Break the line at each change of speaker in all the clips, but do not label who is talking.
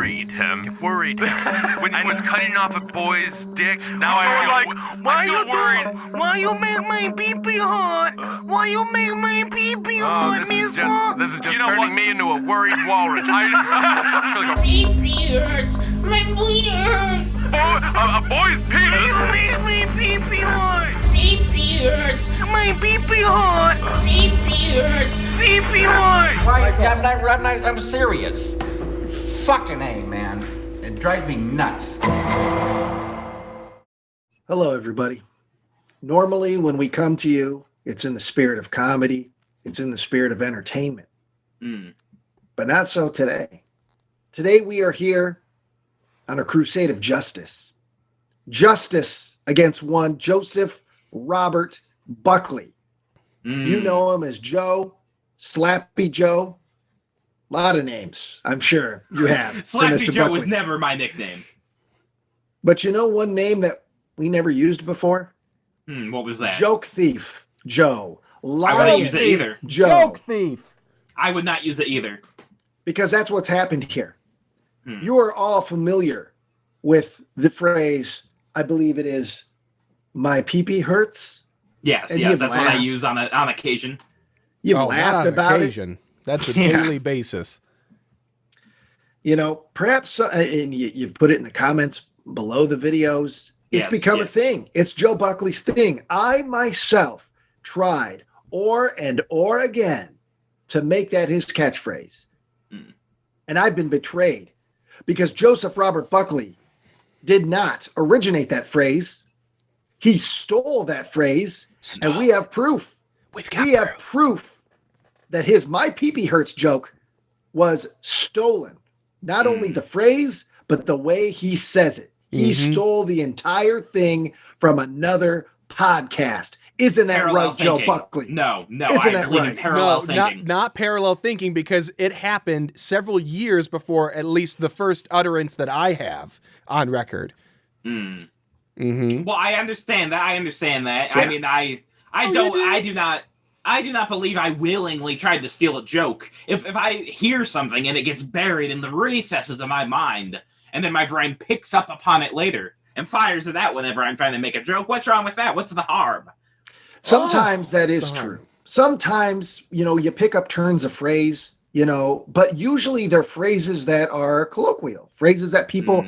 worried him. When he was cutting off a boy's dick. Now I feel worried.
Why you make my pee-pee hot? Why you make my pee-pee hot,
This is just turning me into a worried walrus.
Pee-pee hurts. My booty hurts.
A boy's penis.
You make my pee-pee hot.
Pee-pee hurts.
My pee-pee hot.
Pee-pee hurts.
Pee-pee hot.
I'm serious. Fucking A, man. It drives me nuts.
Hello, everybody. Normally, when we come to you, it's in the spirit of comedy. It's in the spirit of entertainment. But not so today. Today, we are here on a crusade of justice. Justice against one Joseph Robert Buckley. You know him as Joe, Slappy Joe. A lot of names, I'm sure you have.
Slappy Joe was never my nickname.
But you know one name that we never used before?
What was that?
Joke Thief Joe.
I wouldn't use it either.
Joe.
Joke Thief.
I would not use it either.
Because that's what's happened here. You are all familiar with the phrase, I believe it is, my pee-pee hurts.
Yes, that's what I use on occasion.
You've laughed about it.
That's a daily basis.
You know, perhaps, and you've put it in the comments below the videos. It's become a thing. It's Joe Buckley's thing. I myself tried or again to make that his catchphrase. And I've been betrayed because Joseph Robert Buckley did not originate that phrase. He stole that phrase, and we have proof. We have proof that his "my pee-pee hurts" joke was stolen. Not only the phrase, but the way he says it. He stole the entire thing from another podcast. Isn't that right, Joe Buckley?
No,
Isn't that
believe
right?
in parallel thinking.
Not parallel thinking, because it happened several years before at least the first utterance that I have on record.
Well, I understand that.
Yeah.
I mean, I do not believe I willingly tried to steal a joke. If I hear something and it gets buried in the recesses of my mind, and then my brain picks up upon it later and fires it out whenever I'm trying to make a joke, what's wrong with that? What's the harm?
Sometimes that is true. Sometimes, you pick up turns of phrase, but usually they're phrases that are colloquial, phrases that people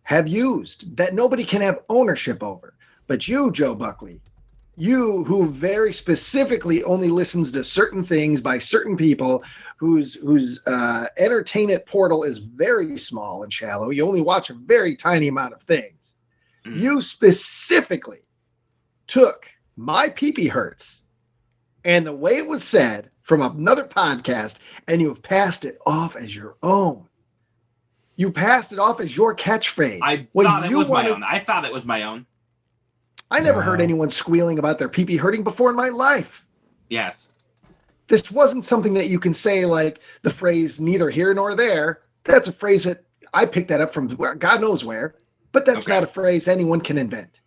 have used that nobody can have ownership over. But you, Joe Buckley, you who very specifically only listens to certain things by certain people whose entertainment portal is very small and shallow. You only watch a very tiny amount of things. You specifically took "my pee-pee hurts" and the way it was said from another podcast, and you have passed it off as your own. You passed it off as your catchphrase.
I thought it was my own. I thought it was my own.
I never heard anyone squealing about their pee-pee hurting before in my life.
Yes.
This wasn't something that you can say like the phrase "neither here nor there." That's a phrase that I picked that up from God knows where, but that's not a phrase anyone can invent.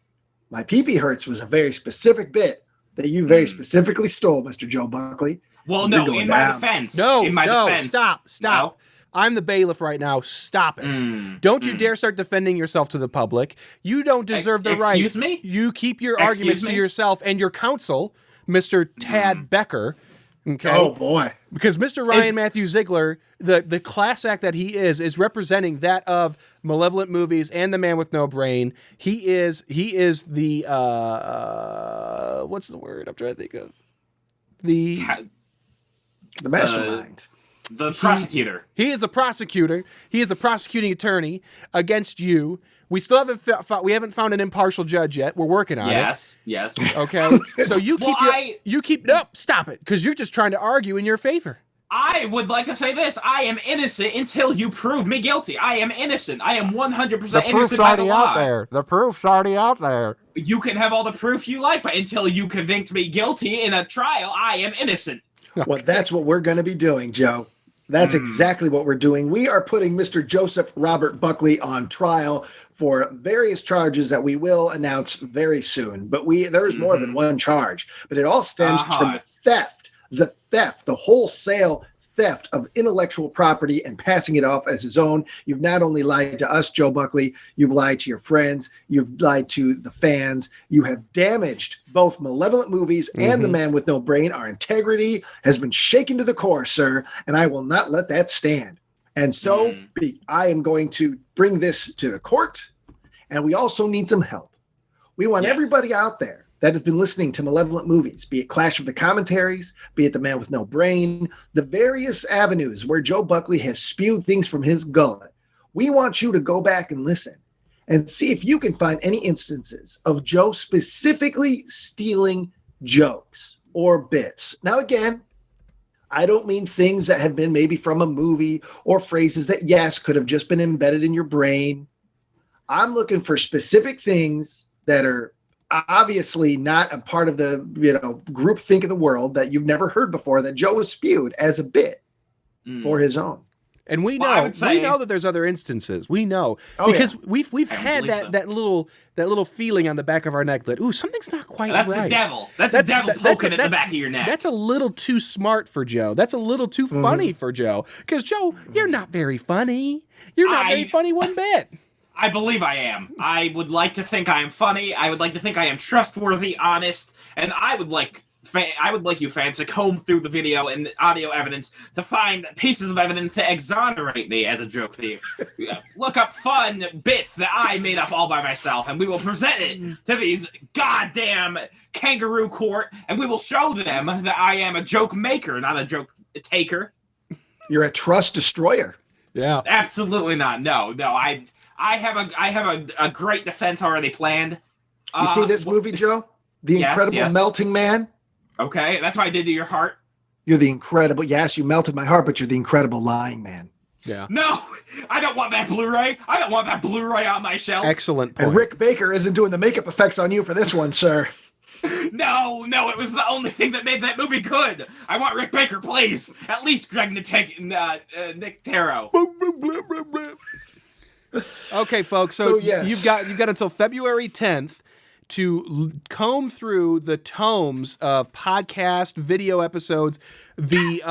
"My pee-pee hurts" was a very specific bit that you very specifically stole, Mr. Joe Buckley.
Well, no, in my defense.
Stop.
No?
I'm the bailiff right now. Stop it. Don't you dare start defending yourself to the public. You don't deserve the right.
Excuse me?
You keep your arguments to yourself and your counsel, Mr. Tad Becker. Okay.
Oh, boy.
Because Mr. Ryan Matthew Ziegler, the class act that he is representing that of Malevolent Movies and The Man with No Brain. He is the what's the word I'm trying to think of? The
mastermind.
The prosecutor.
He is the prosecutor. He is the prosecuting attorney against you. We still haven't found an impartial judge yet. We're working on it.
Yes.
Okay. So stop it, because you're just trying to argue in your favor.
I would like to say this. I am innocent until you prove me guilty. I am innocent. I am 100% innocent by the law.
The proof's already out there.
You can have all the proof you like, but until you convict me guilty in a trial, I am innocent.
Well, that's what we're going to be doing, Joe. That's exactly what we're doing. We are putting Mr. Joseph Robert Buckley on trial for various charges that we will announce very soon. But there's more than one charge. But it all stems from the theft, the wholesale theft of intellectual property and passing it off as his own. You've not only lied to us, Joe Buckley, you've lied to your friends, you've lied to the fans, you have damaged both Malevolent Movies and The Man with No Brain. Our integrity has been shaken to the core, sir, and I will not let that stand. And so I am going to bring this to the court, and we also need some help. We want everybody out there that has been listening to Malevolent Movies, be it Clash of the Commentaries, be it The Man with No Brain, the various avenues where Joe Buckley has spewed things from his gullet. We want you to go back and listen and see if you can find any instances of Joe specifically stealing jokes or bits. Now, again, I don't mean things that have been maybe from a movie or phrases that, yes, could have just been embedded in your brain. I'm looking for specific things that are obviously not a part of the group think of the world that you've never heard before that Joe has spewed as a bit for his own.
And we know that there's other instances. We know because we've had that little feeling on the back of our neck that something's not quite right.
That's the devil. That's the devil poking at the back of your neck.
That's a little too smart for Joe. That's a little too funny for Joe. Because Joe, you're not very funny. You're not very funny one bit.
I believe I am. I would like to think I am funny. I would like to think I am trustworthy, honest, and I would like you fans to comb through the video and the audio evidence to find pieces of evidence to exonerate me as a joke thief. Look up fun bits that I made up all by myself, and we will present it to these goddamn kangaroo court, and we will show them that I am a joke maker, not a joke taker.
You're a trust destroyer.
Yeah.
Absolutely not. No. I have a great defense already planned.
You see this movie, Joe? The Incredible Melting Man?
Okay, that's what I did to your heart.
You're the incredible, yes, you melted my heart, but you're the incredible lying man.
Yeah.
No, I don't want that Blu-ray. I don't want that Blu-ray on my shelf.
Excellent point.
And Rick Baker isn't doing the makeup effects on you for this one, sir.
No, it was the only thing that made that movie good. I want Rick Baker, please. At least Greg Nick Taro.
Okay, folks. So yes. you've got until February 10th to comb through the tomes of podcast video episodes, the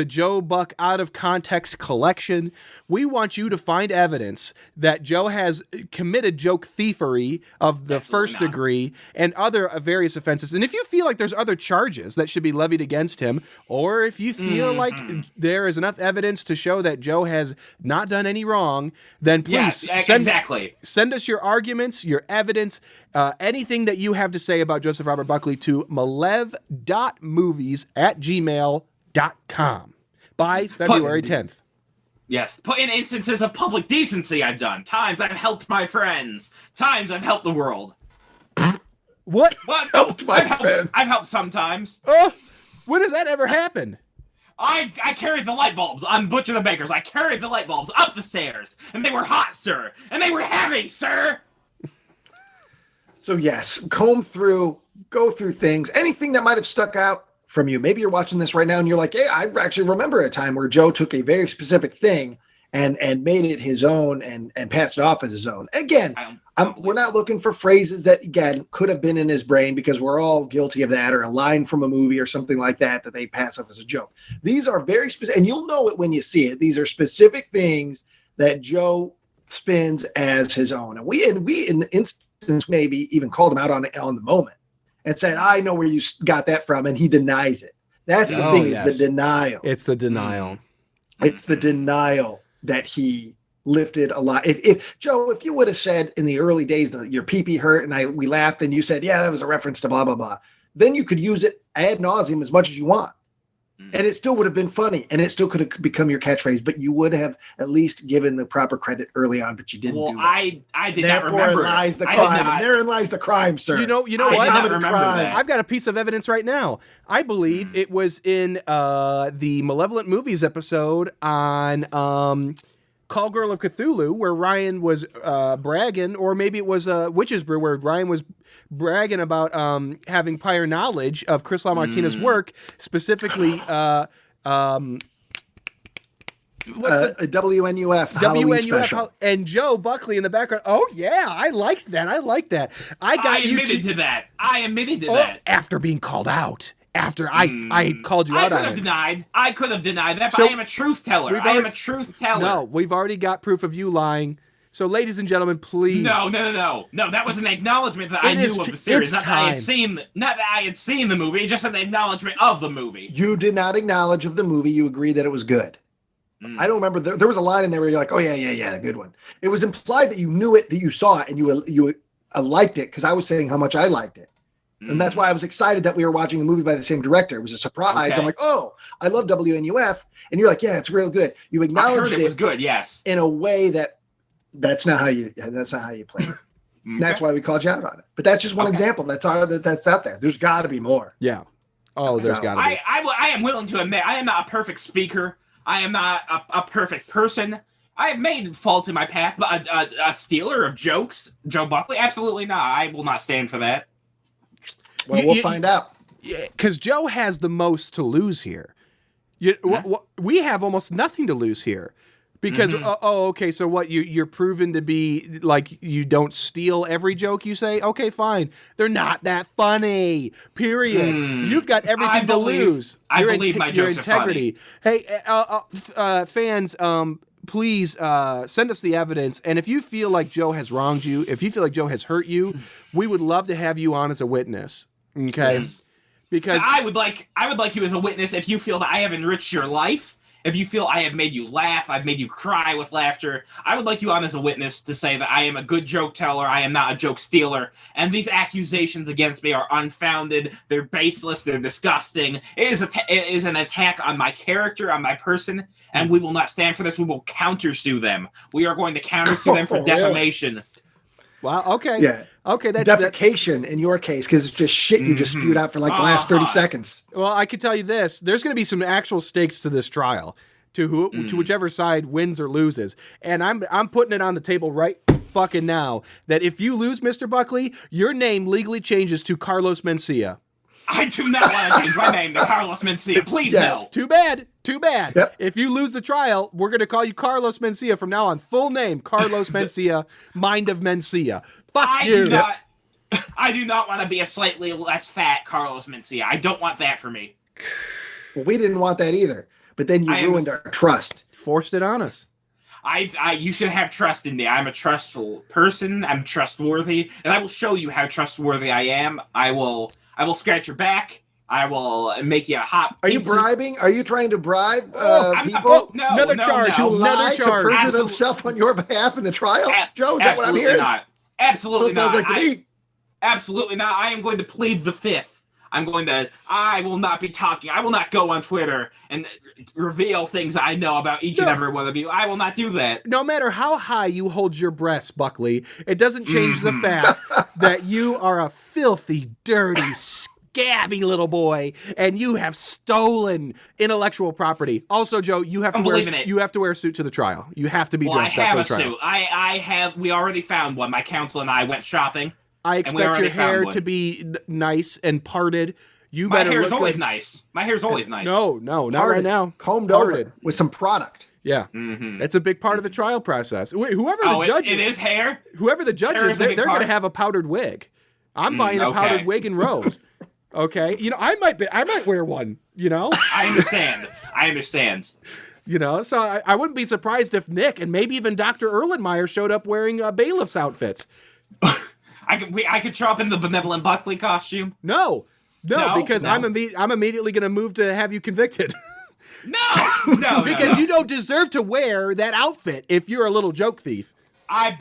Joe Buck Out of Context collection. We want you to find evidence that Joe has committed joke thievery of the first degree and other various offenses. And if you feel like there's other charges that should be levied against him, or if you feel like there is enough evidence to show that Joe has not done any wrong, then please send us your arguments, your evidence, anything that you have to say about Joseph Robert Buckley to malev.movies@gmail.com by February 10th.
Yes. Put in instances of public decency I've done. Times I've helped my friends. Times I've helped the world.
What?
I've helped sometimes.
When does that ever happen?
I carried the light bulbs on Butcher the Baker's. I carried the light bulbs up the stairs. And they were hot, sir. And they were heavy, sir.
So yes, comb through, go through things, anything that might have stuck out from you. Maybe you're watching this right now and you're like, hey, I actually remember a time where Joe took a very specific thing and made it his own and passed it off as his own. Again, we're not looking for phrases that, again, could have been in his brain because we're all guilty of that, or a line from a movie or something like that they pass off as a joke. These are very specific, and you'll know it when you see it. These are specific things that Joe spins as his own. And we in the instance maybe even called him out on the moment and said, I know where you got that from, and he denies it. That's the thing, is the denial.
It's the denial.
It's the denial that he lifted a lot. If Joe, if you would have said in the early days that your pee-pee hurt and we laughed and you said, yeah, that was a reference to blah, blah, blah, then you could use it ad nauseum as much as you want. And it still would have been funny, and it still could have become your catchphrase, but you would have at least given the proper credit early on, but you didn't do that.
I did not remember.
Therein lies the crime. Therein lies the crime, sir.
You know what? I've got a piece of evidence right now. I believe it was in the Malevolent Movies episode on Call Girl of Cthulhu, where Ryan was bragging, or maybe it was Witch's Brew, where Ryan was bragging about having prior knowledge of Chris LaMartina's work, specifically a
WNUF
and Joe Buckley in the background. Oh yeah, I liked that. I admitted to that.
I admitted to that.
After being called out. after I called you out on it.
I could have denied that, but
So,
I am a truth teller. I am a truth teller.
No, we've already got proof of you lying. So, ladies and gentlemen, please.
No. That was an acknowledgement that I knew of the series.
It's
not that I had seen the movie, just an acknowledgement of the movie.
You did not acknowledge of the movie. You agreed that it was good. I don't remember. There was a line in there where you're like, oh, yeah, a good one. It was implied that you knew it, that you saw it, and you liked it, because I was saying how much I liked it. And that's why I was excited that we were watching a movie by the same director. It was a surprise.
Okay.
I'm like, oh, I love WNUF. And you're like, yeah, it's real good. You acknowledged
it was good, yes.
In a way that's not how you play it.
Okay.
That's why we called you out on it. But that's just one example. That's out there. There's got to be more.
Yeah. Oh, there's got to be.
I am willing to admit I am not a perfect speaker. I am not a perfect person. I have made faults in my path, but a stealer of jokes, Joe Buckley, absolutely not. I will not stand for that.
Well, we'll find out.
Because Joe has the most to lose here. We have almost nothing to lose here. Because, okay, so what, you're proven to be, like, you don't steal every joke you say? Okay, fine. They're not that funny, period. You've got everything to lose.
I believe my jokes are funny.
Hey, fans, please send us the evidence. And if you feel like Joe has wronged you, if you feel like Joe has hurt you, we would love to have you on as a witness, okay? Because
I would like you as a witness if you feel that I have enriched your life. If you feel I have made you laugh, I've made you cry with laughter, I would like you on as a witness to say that I am a good joke teller, I am not a joke stealer, and these accusations against me are unfounded, they're baseless, they're disgusting. It is an attack on my character, on my person, and we will not stand for this. We will countersue them. We are going to countersue them for defamation.
Wow, okay.
Yeah.
Okay,
defecation in your case, because it's just shit you just spewed out for like the last 30 seconds.
Well, I can tell you this. There's going to be some actual stakes to this trial, to whichever side wins or loses. And I'm putting it on the table right fucking now that if you lose, Mr. Buckley, your name legally changes to Carlos Mencia.
I do not want to change my name to Carlos Mencia. Please, no.
Too bad.
Yep.
If you lose the trial, we're going to call you Carlos Mencia from now on. Full name, Carlos Mencia, Mind of Mencia. Fuck you.
I do not want to be a slightly less fat Carlos Mencia. I don't want that for me.
Well, we didn't want that either. But then you ruined our trust.
Forced it on us.
You should have trust in me. I'm a trustful person. I'm trustworthy. And I will show you how trustworthy I am. I will scratch your back. I will make you a hot.
Are you bribing? Are you trying to bribe people?
No,
another charge.
To
Another charge.
To perjure themselves on your behalf in the trial? Joe, is that what I'm hearing?
Not. Absolutely
so it
not.
Sounds like to me.
Absolutely not. I am going to plead the fifth. I will not be talking. I will not go on Twitter and reveal things I know about each and every one of you. I will not do that.
No matter how high you hold your breasts, Buckley, it doesn't change the fact that you are a filthy, dirty, scabby little boy, and you have stolen intellectual property. Also, Joe, you have to wear a suit to the trial. You have to be dressed up for the trial.
I have. We already found one. My counsel and I went shopping.
I expect your hair to be nice and parted.
My hair is always nice. My hair is always nice.
No, not right now.
Combed over with some product.
Yeah, it's a big part of the trial process. Whoever the judge
is, it is hair.
Whoever the judge is, they're going to have a powdered wig. I'm buying a powdered wig and robes. Okay, I might wear one.
I understand.
So I wouldn't be surprised if Nick and maybe even Dr. Erlenmeyer showed up wearing bailiff's outfits.
I could show up in the Benevolent Buckley costume.
No, because I'm immediately going to move to have you convicted.
No,
because you don't deserve to wear that outfit if you're a little joke thief.
I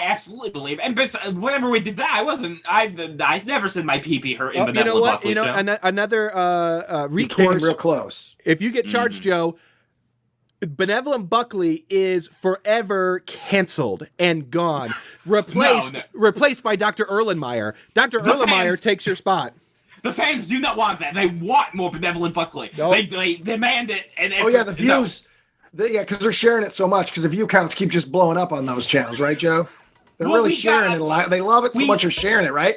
absolutely believe, and whenever we did that, I never said my pee hurt in Benevolent Buckley.
Another recourse.
Real close.
If you get charged, Joe, Benevolent Buckley is forever canceled and gone, replaced by Dr. Erlenmeyer. Dr. Erlenmeyer takes your spot.
The fans do not want that. They want more Benevolent Buckley. Nope. They demand it. And
the views. Because they're sharing it so much. Because the view counts keep just blowing up on those channels, right, Joe? They're really sharing it a lot. They love it so much. They're sharing it, right?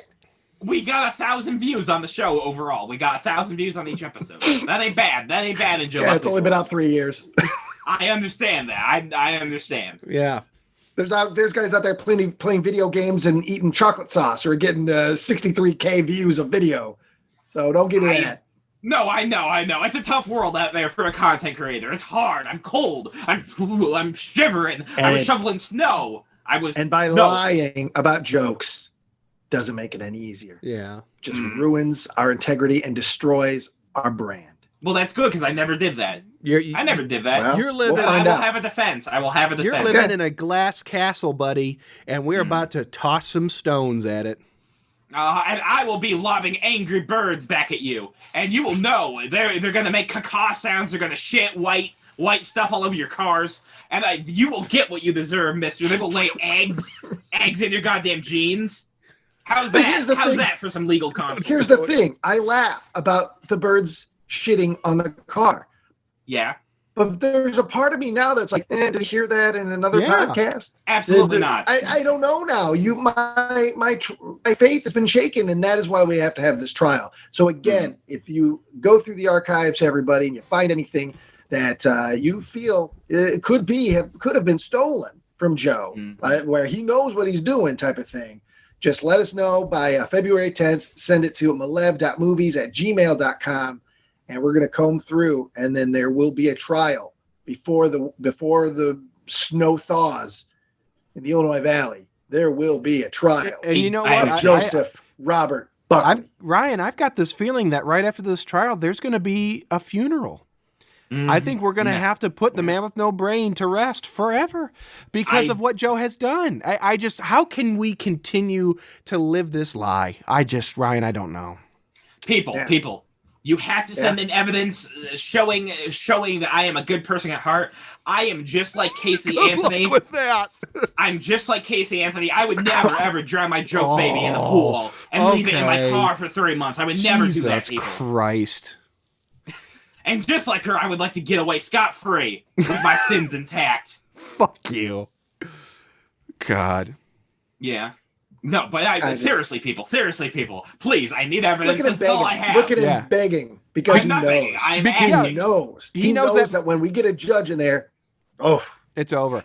We got 1,000 views on the show overall. We got 1,000 views on each episode. That ain't bad. In Joe.
Yeah, it's only been out 3 years.
I understand that. I understand.
Yeah.
There's guys out there playing video games and eating chocolate sauce or getting 63K views of video. So don't get into that.
No, I know. It's a tough world out there for a content creator. It's hard. I'm cold. I'm shivering. I was shoveling snow.
And by lying about jokes doesn't make it any easier.
Yeah.
Just ruins our integrity and destroys our brand.
Well, that's good because I never did that. I never did that.
Well,
you're living.
I will have a defense. You're
living in a glass castle, buddy, and we're about to toss some stones at it.
And I will be lobbing angry birds back at you, and you will know they're gonna make caw sounds. They're gonna shit white stuff all over your cars, and you will get what you deserve, Mister. They will lay eggs in your goddamn jeans. How's that? How's that for some legal content?
Here's the thing: I laugh about the birds shitting on the car.
Yeah.
But there's a part of me now that's like, did you hear that in another podcast?
Absolutely not.
I don't know now. My faith has been shaken, and that is why we have to have this trial. So again, if you go through the archives, everybody, and you find anything that you feel it could have been stolen from Joe, where he knows what he's doing, type of thing, just let us know by February 10th. Send it to malev.movies@gmail.com. And we're going to comb through, and then there will be a trial before the snow thaws in the Illinois Valley. There will be a trial.
And you know what?
Joseph Robert Buckley.
Ryan, I've got this feeling that right after this trial, there's going to be a funeral. I think we're going to have to put the man with no brain to rest forever because of what Joe has done. I just, how can we continue to live this lie? Ryan, I don't know.
People. You have to send in evidence showing that I am a good person at heart. I am just like Casey Anthony.
Luck with that.
I'm just like Casey Anthony. I would never ever drown my joke baby in the pool and leave it in my car for 3 months. I would never do that.
Jesus Christ.
And just like her, I would like to get away scot-free with my sins intact.
Fuck you. God.
Yeah. No, but seriously, people, please, I need evidence. That's all I have.
Look at him begging because
I'm not begging. I'm asking.
He knows. He knows that when we get a judge in there,
it's over.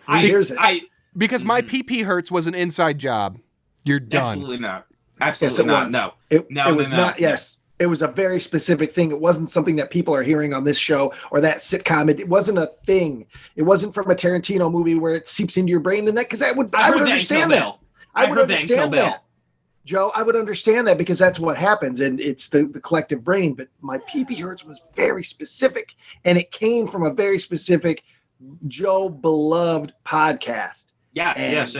Because my PP hurts was an inside job. You're done.
Absolutely not. Absolutely not. No.
It was not. Yes. It was a very specific thing. It wasn't something that people are hearing on this show or that sitcom. It wasn't a thing. It wasn't from a Tarantino movie where it seeps into your brain and that, because I would understand that. I would understand that, Joe. I would understand that because that's what happens, and it's the collective brain. But my PP hurts was very specific, and it came from a very specific Joe beloved podcast.
Yes.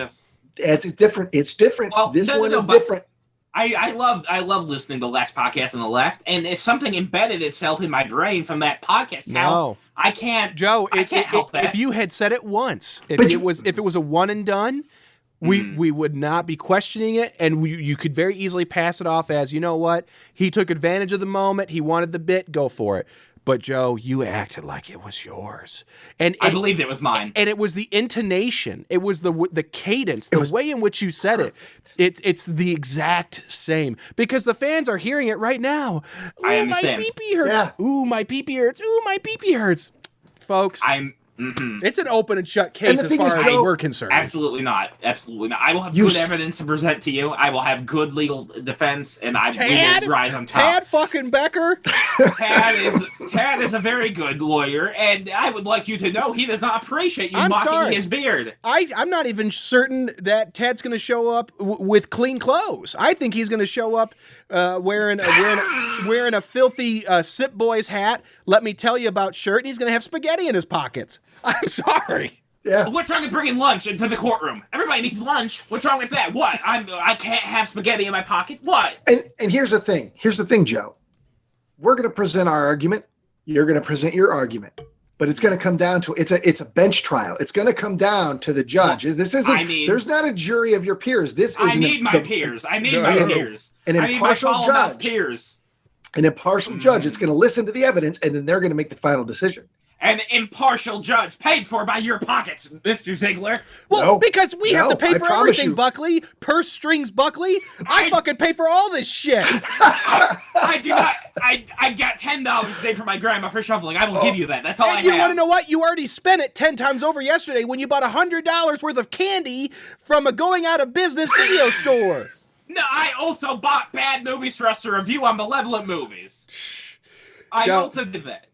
It's different. It's different.
Well,
this one is different.
I love listening to the last podcast on the left, and if something embedded itself in my brain from that podcast, I can't.
Joe,
I can't help that.
If you had said it once, if it was a one and done. We would not be questioning it, and you could very easily pass it off as, you know what, he took advantage of the moment, he wanted the bit, go for it. But Joe, you acted like it was yours, and
I believed it was mine.
And it was the intonation, it was the cadence, the way in which you said it. It's the exact same because the fans are hearing it right now. Ooh,
I understand.
My pee-pee hurts. Yeah. Ooh, my pee-pee hurts. Ooh, my pee-pee hurts. Folks, it's an open and shut case as far as we're concerned.
Absolutely not. I will have good evidence to present to you. I will have good legal defense, and we will rise on top.
Tad fucking Becker.
Tad is a very good lawyer, and I would like you to know he does not appreciate you mocking his beard.
I'm not even certain that Tad's going to show up with clean clothes. I think he's going to show up wearing a filthy Sip Boys hat. Let me tell you about shirt, and he's going to have spaghetti in his pockets. I'm sorry.
Yeah.
What's wrong with bringing lunch into the courtroom? Everybody needs lunch. What's wrong with that? What? I can't have spaghetti in my pocket? What?
And here's the thing. Here's the thing, Joe. We're going to present our argument. You're going to present your argument. But it's going to come down to it's a bench trial. It's going to come down to the judge. Well, there's not a jury of your peers.
I need my peers. I need my peers.
An impartial judge.
Peers.
An impartial judge is going to listen to the evidence, and then they're going to make the final decision.
An impartial judge paid for by your pockets, Mr. Ziegler.
Well, because we have to pay for everything, Buckley. Purse strings, Buckley. I fucking pay for all this shit.
I do not. I got $10 a day for my grandma for shoveling. I will give you that. That's all I have.
You want to know what? You already spent it 10 times over yesterday when you bought $100 worth of candy from a going out of business video store.
No, I also bought bad movies for us to review on Malevolent Movies. I
Joe,
also did that.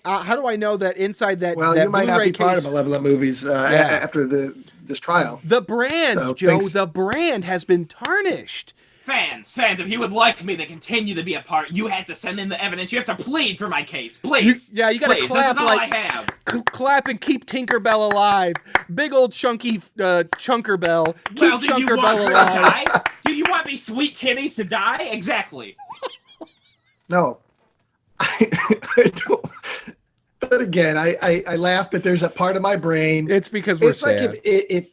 How do I know that inside that?
Well,
that
you might not
Blu-ray
be part of
case-
Malevolent Movies after this trial.
The brand,
So,
Joe,
thanks.
the brand has been tarnished.
Fans, if you would like me to continue to be a part, you have to send in the evidence. You have to plead for my case, please.
You gotta
Please,
clap
this is all
like
I have.
clap and keep Tinkerbell alive. Big old chunky Chunkerbell. Keep
Well, do you want
Chunkerbell
her to
alive.
die? Do you want me sweet titties to die? Exactly.
No, I don't. But again, I laugh, but there's a part of my brain.
It's because we're
It's like
sad.
if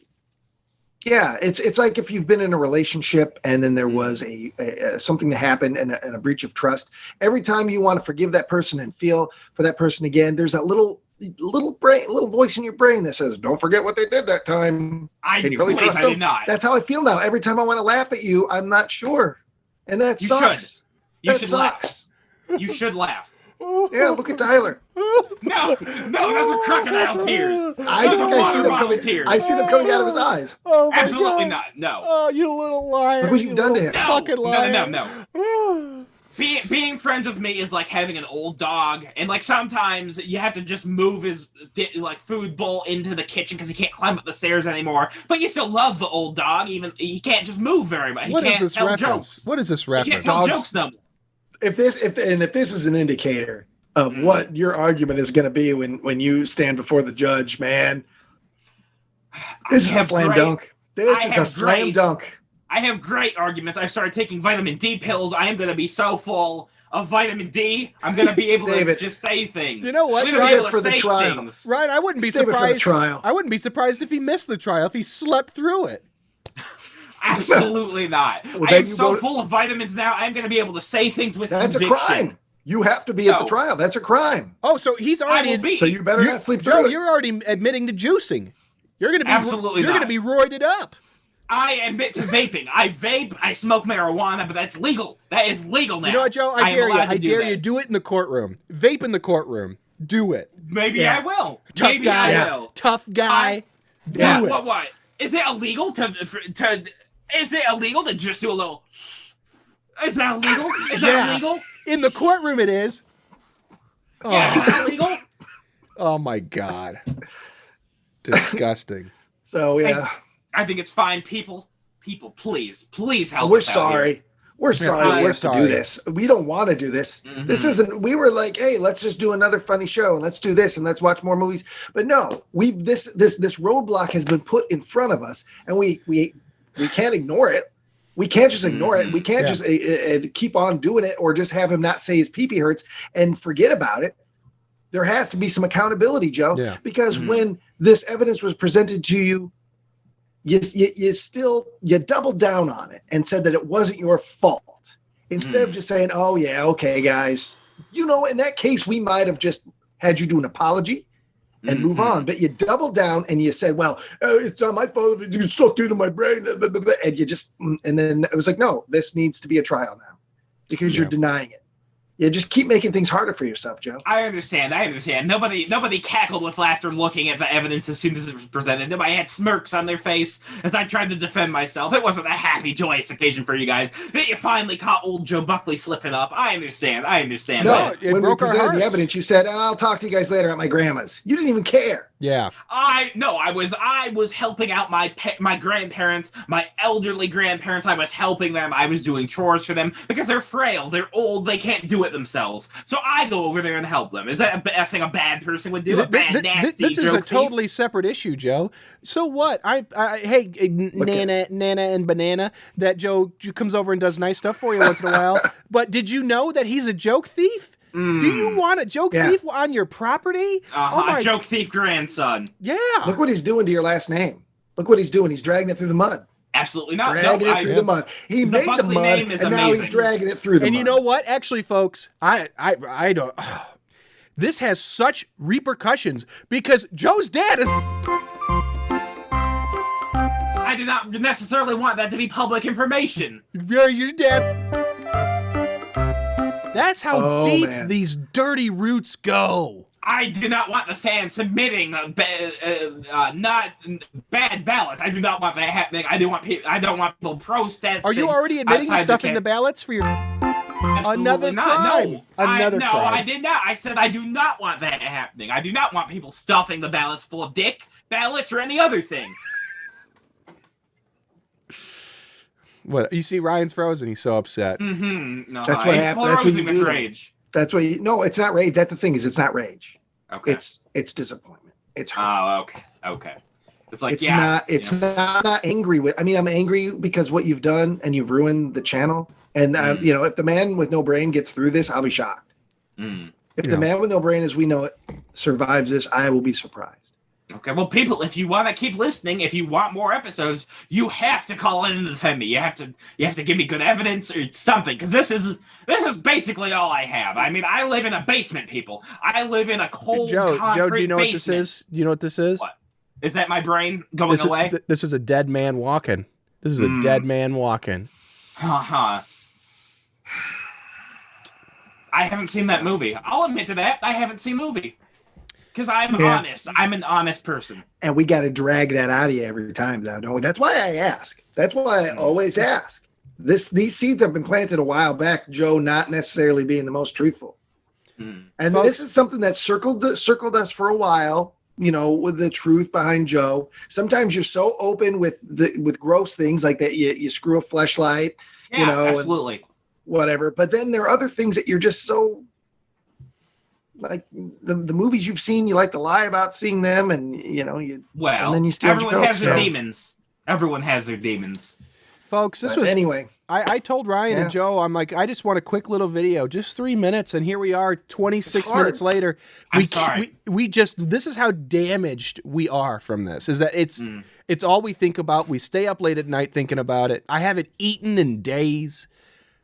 yeah, it's like if you've been in a relationship and then there was a something that happened and a breach of trust. Every time you want to forgive that person and feel for that person again, there's that little voice in your brain that says, "Don't forget what they did that time." Can you really
please,
trust
I
them?
did not.
That's how I feel now. Every time I want to laugh at you, I'm not sure, and that
You
sucks.
should. You
That
should
sucks.
laugh. You should laugh.
Yeah, look at Tyler.
No, those are crocodile tears.
I
Those
think
are
I see
water
them
bottle
coming.
tears.
I see them coming out of his eyes.
Oh my
Absolutely
God.
not. No.
Oh, you little liar!
Look what you've done to him.
No.
Fucking liar!
No. Being friends with me is like having an old dog, and like sometimes you have to just move his like food bowl into the kitchen because he can't climb up the stairs anymore. But you still love the old dog, even he can't just move very much. He
What is
can't
this
tell
reference?
jokes.
What is this
He can't
reference?
tell
Dogs-
jokes no more.
If this is an indicator of what your argument is going to be when you stand before the judge, man, this is a
have
slam
great-
dunk. This
I
is a
have
slam
great-
dunk.
I have great arguments. I started taking vitamin D pills. I am going to be so full of vitamin D. I'm going to be able
Save
to
it.
just say things.
You know what?
I'm going to be
Save
able
it
to
for the
say
trial.
things.
Ryan, I wouldn't be
Save it for the
surprised.
trial.
I wouldn't be surprised if he missed the trial, if he slept through it.
Absolutely not.
Well,
I
then
am
you
so
go-
full of vitamins now. I'm going to be able to say things with
That's a
conviction.
crime. You have to be at the
No.
trial. That's a crime.
Oh, so he's
I
already.
will be.
So you better
you-
not sleep
Joe,
through it.
you're already admitting to juicing. You're gonna be
Absolutely
You're
not.
gonna be roided up.
I admit to vaping. I vape. I smoke marijuana, but that's legal. That is legal now.
You know what, Joe? I
am
dare you.
allowed to
I dare
that.
you. Do it in the courtroom. Vape in the courtroom. Do it.
Maybe
Yeah.
I will.
Tough
Maybe
guy.
I will.
Tough guy.
Yeah.
Do it.
What? Is it illegal to? Is it illegal to just do a little? Is that illegal? Is that
Yeah.
illegal?
In the courtroom, it is.
Yeah, is
Oh,
that illegal?
oh my God. Disgusting.
So yeah,
I think it's fine. People, please help.
we're
us out here.
sorry. We're sorry we
we're
have to
sorry.
do this. We don't want to do this.
Mhm.
This isn't. We were like, hey, let's just do another funny show and let's do this and let's watch more movies. But no, this roadblock has been put in front of us, and we can't ignore it. We can't just ignore it. We can't
Yeah.
just keep on doing it or just have him not say his pee-pee hurts and forget about it. There has to be some accountability, Joe.
Yeah.
Because
Mhm.
when this evidence was presented to you, you doubled down on it and said that it wasn't your fault instead of just saying, "Oh yeah, okay, guys." You know, in that case, we might have just had you do an apology and move on. But you doubled down and you said, "Well, it's not my fault. You sucked into my brain," and you just, and then it was like, "No, this needs to be a trial now because you're denying it." You just keep making things harder for yourself, Joe.
I understand. Nobody cackled with laughter looking at the evidence as soon as it was presented. Nobody had smirks on their face as I tried to defend myself. It wasn't a happy, joyous occasion for you guys that you finally caught old Joe Buckley slipping up. I understand.
No,
Right. It
when we
broke our
presented the
hearts.
evidence, you said, "I'll talk to you guys later at my grandma's." You didn't even care.
Yeah.
I was helping out my grandparents, my elderly grandparents. I was helping them. I was doing chores for them because they're frail, they're old, they can't do it themselves. So I go over there and help them. Is that a thing a bad person would do? A bad, nasty
This is a
joke thief?
totally separate issue, Joe. So what? Hey, Nana and Banana, that Joe comes over and does nice stuff for you once in a while. But did you know that he's a joke thief? Do you want a joke thief on your property?
Joke thief grandson.
Yeah.
Look what he's doing to your last name. Look what he's doing. He's dragging it through the mud.
Absolutely not.
Dragging it through the mud. He made the
Buckley
mud,
name is
and now he's
amazing.
dragging it through the mud.
And you know what? Actually, folks, I don't. This has such repercussions because Joe's dead.
I did not necessarily want that to be public information.
You're dead. That's how
Oh,
deep
man.
these dirty roots go.
I do not want the fans submitting not bad ballots. I do not want that happening. I don't want people protesting.
Are you already admitting to
outside
stuffing the
camp.
ballots for your?
Absolutely
Another
not.
crime.
No,
Another
no,
crime.
I did not. I said I do not want that happening. I do not want people stuffing the ballots full of dick, ballots, or any other thing.
What you see? Ryan's frozen. He's so upset.
Mm-hmm. No,
That's what happens. That's what you
with
do.
rage.
That's what you. No, it's not rage. That's the thing is, it's not rage.
Okay.
It's disappointment. It's hurt.
Oh, okay. It's like
It's not angry with. I mean, I'm angry because what you've done and you've ruined the channel. And you know, if the man with no brain gets through this, I'll be shocked. If the man with no brain, as we know it, survives this, I will be surprised.
Okay, well, people, if you want to keep listening, if you want more episodes, you have to call in and defend me. You have to give me good evidence or something, because this is basically all I have. I mean, I live in a basement, people. I live in a cold concrete
Joe, do you know
basement.
what this is? You know what this is?
What? Is that my brain going away?
This is a dead man walking. This is a dead man walking.
I haven't seen that movie. I'll admit to that. I haven't seen the movie. Because I'm honest. I'm an honest person.
And we got to drag that out of you every time, though, don't we? That's why I ask. That's why I always ask. These seeds have been planted a while back, Joe not necessarily being the most truthful. And
Folks,
this is something that circled us for a while, you know, with the truth behind Joe. Sometimes you're so open with gross things like that you screw a fleshlight,
Yeah,
you know,
absolutely.
and whatever. But then there are other things that you're just so, like the movies you've seen, you like to lie about seeing them, and you know and then you steal
everyone has their demons. Everyone has their demons.
folks,
anyway.
I told Ryan and Joe, I'm like, I just want a quick little video, just 3 minutes, and here we are, 26 minutes later. This is how damaged we are from this. Is that it's all we think about. We stay up late at night thinking about it. I haven't eaten in days.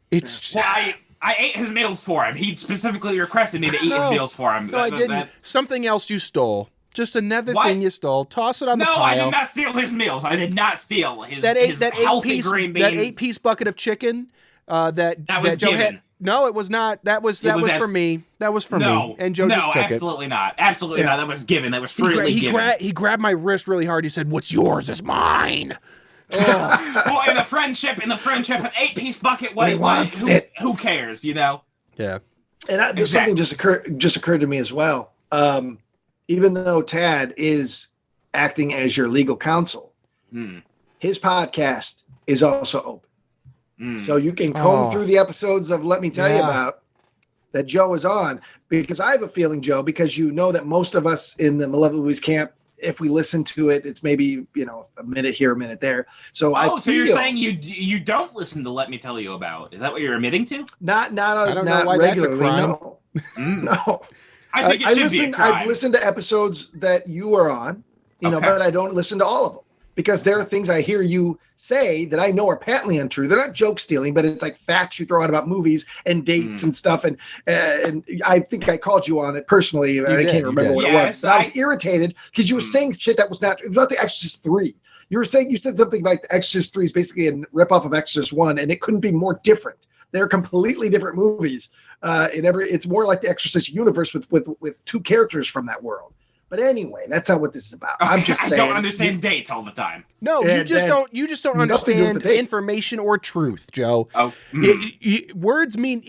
It's
I ate his meals for him. He specifically requested me to eat his meals for him.
No, I didn't. Something else you stole. Just another thing you stole. Toss it on the pile.
No, I did not steal his meals. I did not steal his healthy green bean.
That 8-piece bucket of chicken that
was
Joe
given.
had. No, it was not. That was for me. That was for me. And Joe just took it.
No, absolutely not. Absolutely not. That was given. That was freely given.
He grabbed my wrist really hard. He said, "What's yours is mine."
Well, in the friendship, an 8-piece bucket. Who cares? You know.
Yeah.
And something just occurred to me as well. Even though Tad is acting as your legal counsel, his podcast is also open. So you can comb through the episodes of Let Me Tell You About that Joe is on, because I have a feeling, Joe, because you know that most of us in the Malevolent Movies camp, if we listen to it, it's maybe, a minute here, a minute there. So
so you're saying you don't listen to Let Me Tell You About? Is that what you're admitting to?
I don't know why
regularly,
that's a crime. No.
I think it should be a crime.
I've listened to episodes that you are on, but I don't listen to all of them, because there are things I hear you say that I know are patently untrue. They're not joke stealing, but it's like facts you throw out about movies and dates and stuff. And I think I called you on it personally. I can't remember what it was. But I was irritated because you were saying shit that was not. It was about The Exorcist 3. You said something like The Exorcist 3 is basically a ripoff of Exorcist 1, and it couldn't be more different. They're completely different movies. It's more like the Exorcist universe with two characters from that world. But anyway, that's not what this is about. I'm just saying.
I don't understand dates all the time.
No, you just don't understand information or truth, Joe. Words mean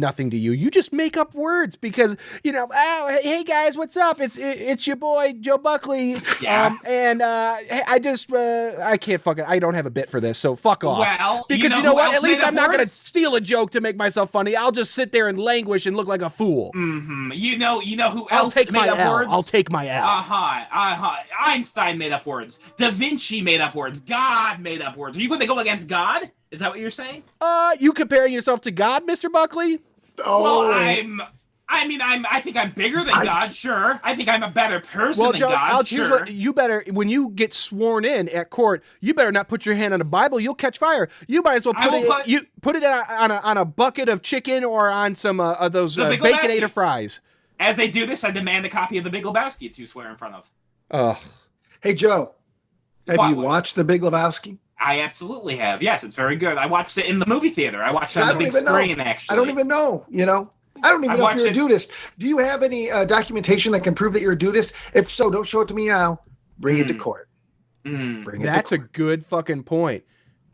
nothing to you. You just make up words because, hey guys, what's up? It's your boy Joe Buckley.
Yeah.
I don't have a bit for this, so fuck off.
Well,
because you know what? At least I'm not going to steal a joke to make myself funny. I'll just sit there and languish and look like a fool.
Mm-hmm. You know who
I'll
else
take
made
my
up
L.
words?
I'll take my L.
Einstein made up words. Da Vinci made up words. God made up words. Are you going to go against God? Is that what you're saying?
You comparing yourself to God, Mr. Buckley?
Oh.
Well, I think I'm bigger than God, sure. I think I'm a better person than
Joe,
God, sure.
You better, when you get sworn in at court, you better not put your hand on a Bible. You'll catch fire. You might as well put it on a bucket of chicken or on some of those Baconator fries.
As they do this, I demand a copy of The Big Lebowski to swear in front of.
Ugh.
Hey, Joe, have you watched The Big Lebowski?
I absolutely have. Yes, it's very good. I watched it in the movie theater. I watched it on the big screen, actually.
I don't even know, I don't even know if you're a dudist. Do you have any documentation that can prove that you're a dudist? If so, don't show it to me now. Bring it to court.
That's a good fucking point.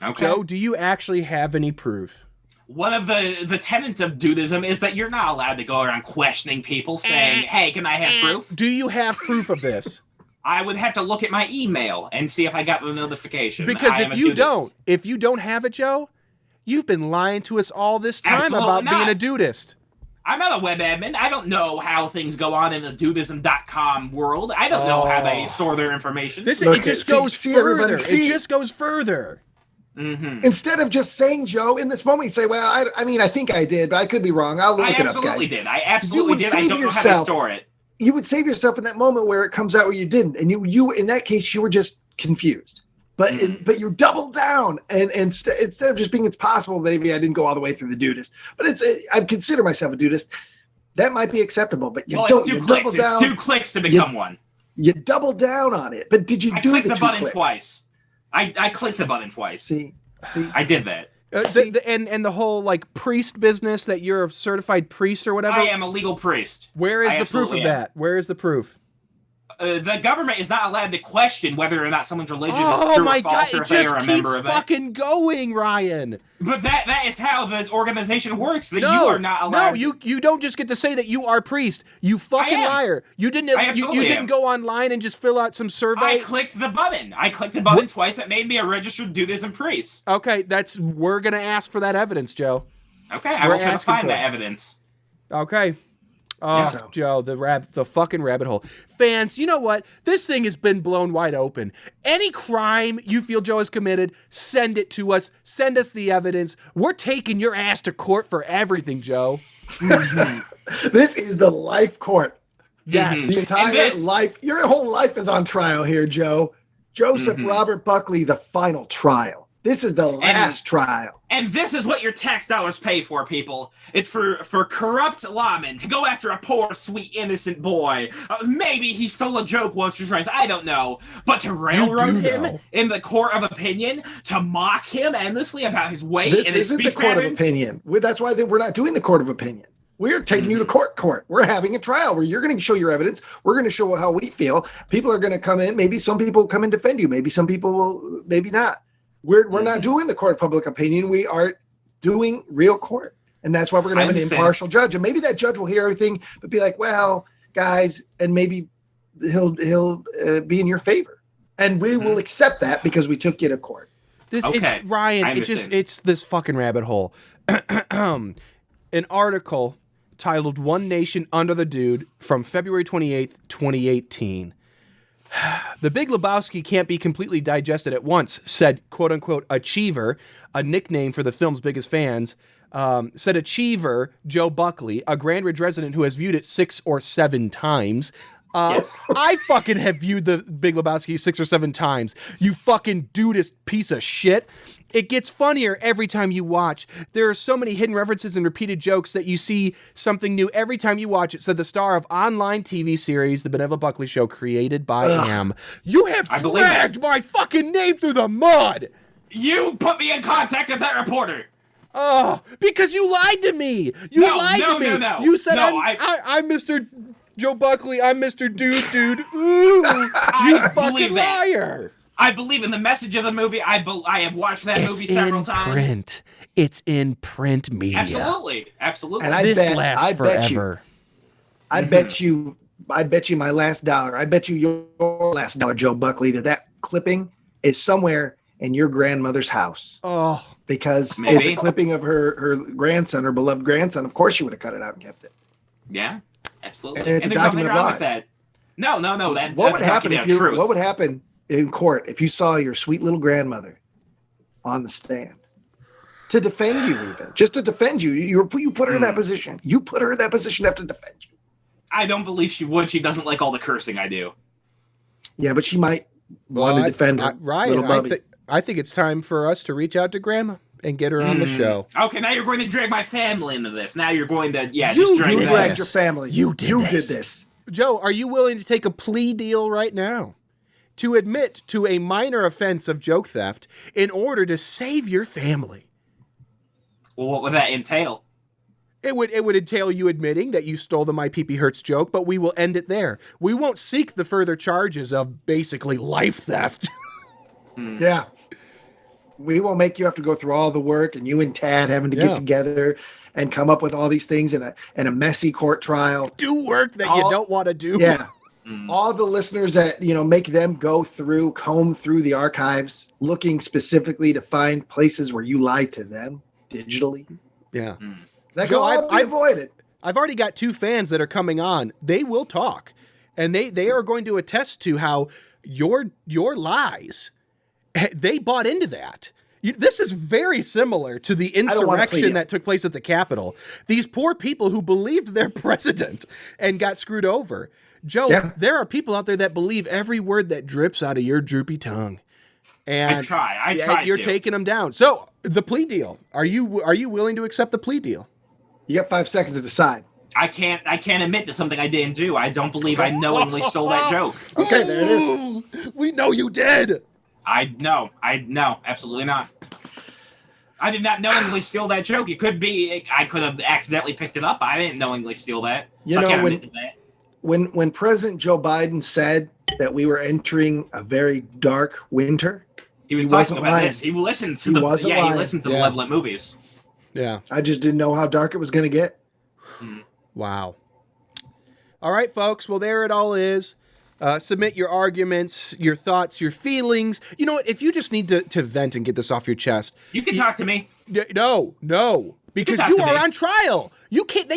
Okay.
Joe, do you actually have any proof?
one of the tenets of dudism is that you're not allowed to go around questioning people saying, hey, can I have proof?
Do you have proof of this?
I would have to look at my email and see if I got the notification.
Because if you don't have it, Joe, you've been lying to us all this time
Absolutely
about
not.
being a dudist.
I'm not a web admin. I don't know how things go on in the dudism.com world. I don't know how they store their information.
It just goes further. It just goes further.
Mm-hmm.
Instead of just saying, Joe, in this moment, you say, well, I mean, I think I did, but I could be wrong. I'll look it up, guys.
I absolutely did. I don't know how to store it.
You would save yourself in that moment where it comes out where you didn't. And you in that case, you were just confused. But but you double down. And instead of just being, it's possible maybe I didn't go all the way through the dudist. But I consider myself a dudist. That might be acceptable. But you don't.
It's 2 clicks. It's 2 clicks to become one.
You double down on it. But did you do the 2 clicks?
I clicked the button twice. I clicked the button twice.
See,
I did that.
And the whole like priest business that you're a certified priest or whatever.
I am a legal priest.
Where is the proof of that? Where is the proof?
The government is not allowed to question whether or not someone's religion is true or false, or if they are a member of it.
Fucking going, Ryan.
But that is how the organization works. That you are not allowed.
No, you don't just get to say that you are a priest. You fucking liar. You didn't. You didn't go online and just fill out some survey.
I clicked the button. Twice. That made me a registered Dudism priest.
Okay, we're gonna ask for that evidence, Joe.
Okay, I will try to find that evidence.
Okay. Oh, yeah. Joe, the fucking rabbit hole. Fans, you know what? This thing has been blown wide open. Any crime you feel Joe has committed, send it to us. Send us the evidence. We're taking your ass to court for everything, Joe.
Mm-hmm. This is the life court.
Yes.
The entire life. Your whole life is on trial here, Joe. Joseph Robert Buckley, the final trial. This is the last trial.
And this is what your tax dollars pay for, people. It's for corrupt lawmen to go after a poor, sweet, innocent boy. Maybe he stole a joke once or twice, I don't know. But to railroad him in the court of opinion, to mock him endlessly about his weight and his speech patterns. This isn't the court of opinion.
That's why we're not doing the court of opinion. We're taking you to court. We're having a trial where you're going to show your evidence. We're going to show how we feel. People are going to come in. Maybe some people will come and defend you. Maybe some people will, maybe not. We're not doing the court of public opinion. We are doing real court. And that's why we're going to have an impartial judge. And maybe that judge will hear everything, but be like, well, guys, and maybe he'll be in your favor. And we will accept that because we took you to court.
Ryan, it's this fucking rabbit hole. An article titled One Nation Under the Dude from February 28th, 2018. The Big Lebowski can't be completely digested at once, said quote-unquote Achiever, a nickname for the film's biggest fans, said Achiever Joe Buckley, a Grand Ridge resident who has viewed it 6 or 7 times. I fucking have viewed the Big Lebowski 6 or 7 times, you fucking dudist piece of shit. It gets funnier every time you watch. There are so many hidden references and repeated jokes that you see something new every time you watch it, said the star of online TV series The Benevolent Buckley Show, created by him. You have dragged my fucking name through the mud!
You put me in contact with that reporter!
Oh, because you lied to me! You lied to me!
No.
You said I'm Mr. Joe Buckley, I'm Mr. Dude. Ooh, you fucking liar!
I believe in the message of the movie. I have watched that movie several times.
It's in print media.
Absolutely.
And
this lasts forever.
I bet you my last dollar. I bet you your last dollar, Joe Buckley, that clipping is somewhere in your grandmother's house.
Oh,
because it's a clipping of her grandson, her beloved grandson. Of course, she would have cut it out and kept it.
Yeah, absolutely.
And it's a document of life.
That. No.
What would happen in court if you saw your sweet little grandmother on the stand to defend you, even just to defend you? You put her in that position. You put her in that position to have to defend you.
I don't believe she would. She doesn't like all the cursing I do.
Yeah, but she might want to defend her.
Ryan, I think it's time for us to reach out to Grandma and get her on the show.
Okay, now you're going to drag my family into this. Now you're going to,
you dragged your family. You did this.
Joe, are you willing to take a plea deal right now to admit to a minor offense of joke theft in order to save your family?
Well, what would that entail?
It would entail you admitting that you stole the My Pee-Pee Hurts joke, but we will end it there. We won't seek the further charges of basically life theft.
Yeah. We won't make you have to go through all the work and you and Tad having to get together and come up with all these things in a messy court trial.
Do work that you don't want to do.
Yeah. All the listeners that, make them comb through the archives, looking specifically to find places where you lied to them digitally.
Yeah.
That can all be avoided.
I've already got 2 fans that are coming on. They will talk. And they are going to attest to how your lies, they bought into that. This is very similar to the insurrection that took place at the Capitol. These poor people who believed their president and got screwed over. Joe, there are people out there that believe every word that drips out of your droopy tongue. And
I try.
You're taking them down. So the plea deal. Are you willing to accept the plea deal?
You got 5 seconds to decide.
I can't admit to something I didn't do. I don't believe I knowingly stole that joke.
Okay, there it is.
We know you did.
No, absolutely not. I did not knowingly steal that joke. It could be I could have accidentally picked it up. I didn't knowingly steal that.
I can't admit to that. When President Joe Biden said that we were entering a very dark winter,
he was talking about this. He listens to the Malevolent Movies.
Yeah.
I just didn't know how dark it was going to get.
Wow. All right, folks. Well, there it all is. Submit your arguments, your thoughts, your feelings. You know what? If you just need to vent and get this off your chest,
you can talk to me.
No. Because you are on trial. You can't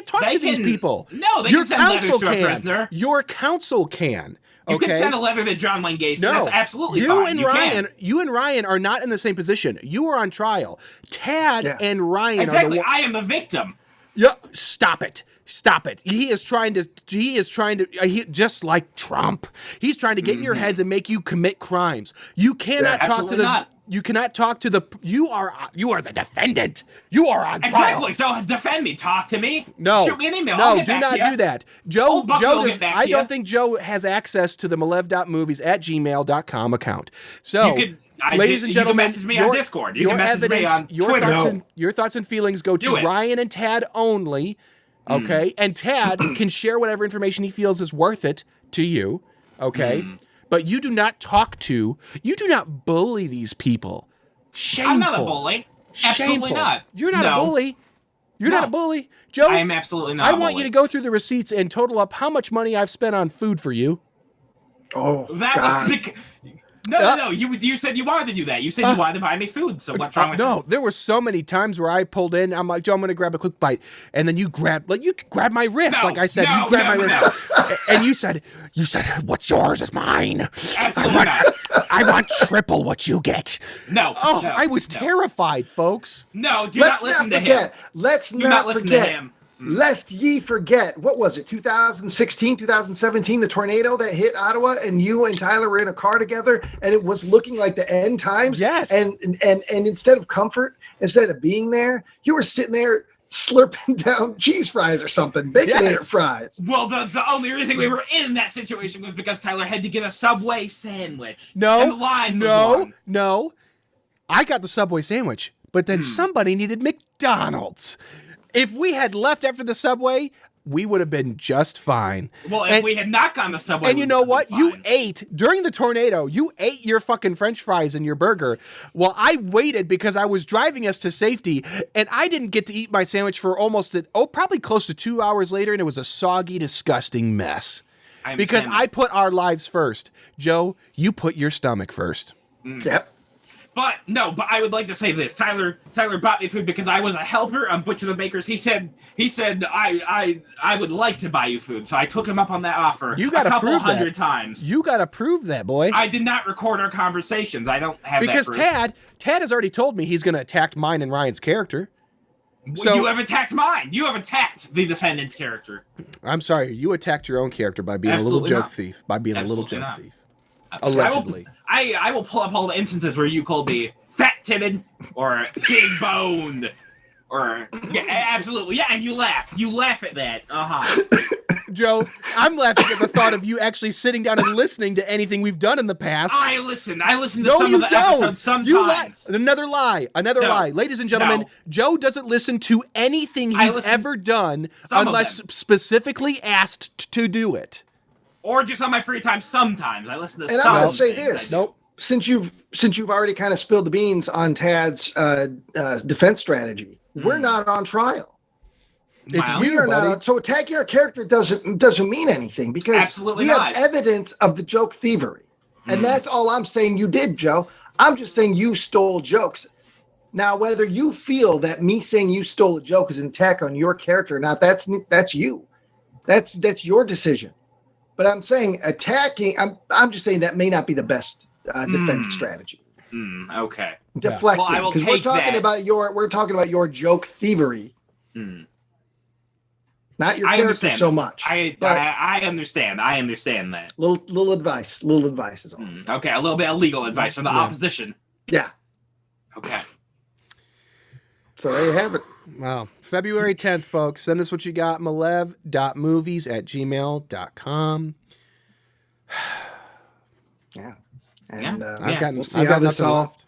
talk to these people.
No, your can send letters to a prisoner.
Your counsel can.
You can send a letter to John Wayne Gacy.
No,
that's absolutely fine.
You and Ryan are not in the same position. You are on trial. Tad and Ryan
exactly.
are the
I am a victim.
Yeah, stop it. He is trying to just like Trump. He's trying to get in your heads and make you commit crimes. You cannot talk to the You cannot talk to the you are the defendant. You are on trial.
Exactly. So defend me. Talk to me.
No.
Shoot me an email.
No, do not do that. Joe I don't
you.
think Joe has access to the malev.movies@gmail.com account. So ladies and gentlemen,
you can message me on Discord. You can message me on Twitter.
Your thoughts and feelings go to Ryan and Tad only. Okay? And Tad can share whatever information he feels is worth it to you. Okay? But you do not bully these people. Shameful.
I'm not a bully. Absolutely not.
You're not a bully. You're not a bully. Joe,
I am absolutely not
I want you to go through the receipts and total up how much money I've spent on food for you.
Oh,
that
God.
was No. You said you wanted to do that. You said you wanted to buy me food. So what's wrong with
No, there were so many times where I pulled in. I'm like, Joe, I'm going to grab a quick bite, and then you grabbed my wrist. Like I said, you grabbed my wrist, and you said, what's yours is mine.
Absolutely not.
I want triple what you get.
No.
I was terrified, folks.
No, do not listen to him.
Let's not listen to him. Lest ye forget, what was it, 2016, 2017, the tornado that hit Ottawa, and you and Tyler were in a car together, and it was looking like the end times.
Yes.
And instead of comfort, instead of being there, you were sitting there slurping down cheese fries or something, baconator fries.
Well, the only reason we were in that situation was because Tyler had to get a Subway sandwich.
No.
And the line was long.
No. I got the Subway sandwich, but then somebody needed McDonald's. If we had left after the Subway, we would have been just fine.
Well, if we had not gone to Subway,
and you know what? You ate during the tornado. You ate your fucking French fries and your burger. Well, I waited because I was driving us to safety, and I didn't get to eat my sandwich for probably close to 2 hours later, and it was a soggy, disgusting mess. Because I put our lives first. Joe, you put your stomach first.
Yep.
But I would like to say this. Tyler bought me food because I was a helper on Butcher the Baker's. He said I would like to buy you food, so I took him up on that offer.
You got
a couple
prove
hundred
that.
times.
You got to prove that, boy.
I did not record our conversations. I don't have
because
that
Tad has already told me he's going to attack mine and Ryan's character.
So you have attacked mine. You have attacked the defendant's character.
I'm sorry. You attacked your own character by being a little joke thief. Allegedly.
I will pull up all the instances where you called me fat-titted or big-boned or absolutely, and you laugh. You laugh at that.
Joe, I'm laughing at the thought of you actually sitting down and listening to anything we've done in the past.
I listen to some of the episodes sometimes.
You lie. Another lie. Ladies and gentlemen, Joe doesn't listen to anything he's ever done unless specifically asked to do it.
Or just on my free time sometimes. I listen to
some. And I'm going to say this.
Nope.
since you've already kind of spilled the beans on Tad's defense strategy, we're not on trial.
It's
We
you,
are
buddy.
not. So attacking our character doesn't mean anything because
Absolutely
we
not.
have evidence of the joke thievery, and that's all I'm saying. You did, Joe. I'm just saying you stole jokes. Now, whether you feel that me saying you stole a joke is an attack on your character or not, that's you. That's your decision. But I'm saying attacking. I'm just saying that may not be the best defense strategy.
Okay.
Deflecting,
Well, I will
because we're
take
talking
that.
about your joke thievery. Not your
I
character
understand.
so much.
I understand. I understand that.
Little advice. Little advice is all.
Okay, a little bit of legal advice from the opposition.
Yeah.
Okay.
So there you have it.
Wow. February 10th, folks. Send us what you got. malev.movies@gmail.com.
Yeah. And
I've got
we'll see how this
nothing
all.
left.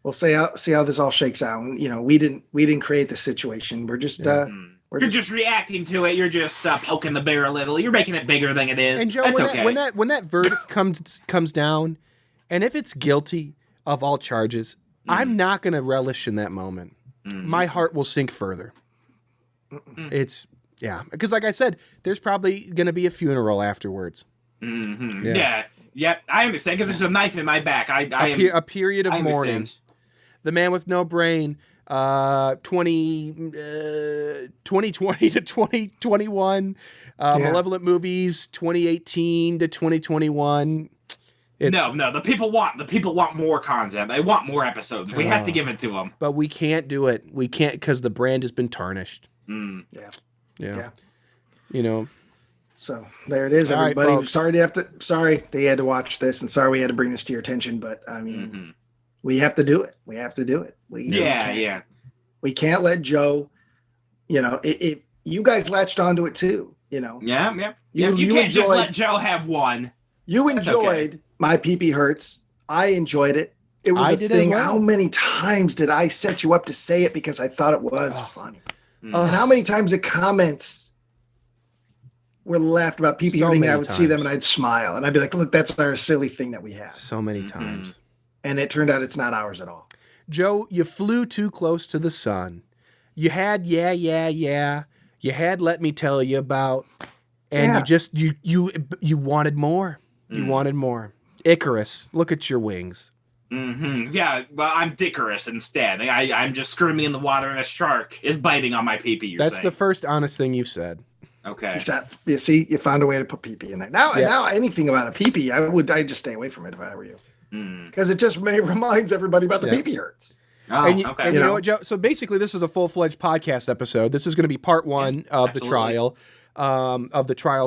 We'll see how this all shakes out. You know, we didn't create the situation. We're just
You're just reacting to it. You're just poking the bear a little. You're making it bigger than it is.
And Joe,
That's
when
okay.
that verdict comes down, and if it's guilty of all charges, I'm not going to relish in that moment. My heart will sink further. It's because like I said, there's probably going to be a funeral afterwards.
Yeah. I understand because there's a knife in my back.
A period of mourning.
Understand.
The Man with No Brain, 2020 to 2021, Malevolent Movies, 2018 to 2021.
No. The people want more content. They want more episodes. We have to give it to them.
But we can't do it. We can't because the brand has been tarnished.
Yeah.
You know.
So there it is,
All right,
everybody.
folks.
Sorry they had to watch this, and sorry we had to bring this to your attention. But I mean, we have to do it. We have to do it. We can't let Joe. You know, if you guys latched onto it too. You know.
Yeah. You can't just let Joe have one.
You enjoyed my pee-pee hurts. I enjoyed it. It was a thing.
Well.
How many times did I set you up to say it because I thought it was funny? And how many times the comments were laughed about pee-pee hurting, and I would see them and I'd smile and I'd be like, look, that's our silly thing that we have.
So many times.
And it turned out it's not ours at all.
Joe, you flew too close to the sun. You had yeah. You had let me tell you about, and you just you wanted more. You wanted more. Icarus, look at your wings.
Yeah, well, I'm Dickarus instead. I'm just screaming in the water and a shark is biting on my pee-pee.
That's the first honest thing you've said.
Okay.
You see, you found a way to put pee-pee in there. Now anything about a pee-pee, I'd just stay away from it if I were you. Because it just reminds everybody about the pee-pee hurts.
Oh,
and
okay.
And you know what, Joe? So basically, this is a full-fledged podcast episode. This is going to be part one of the trial,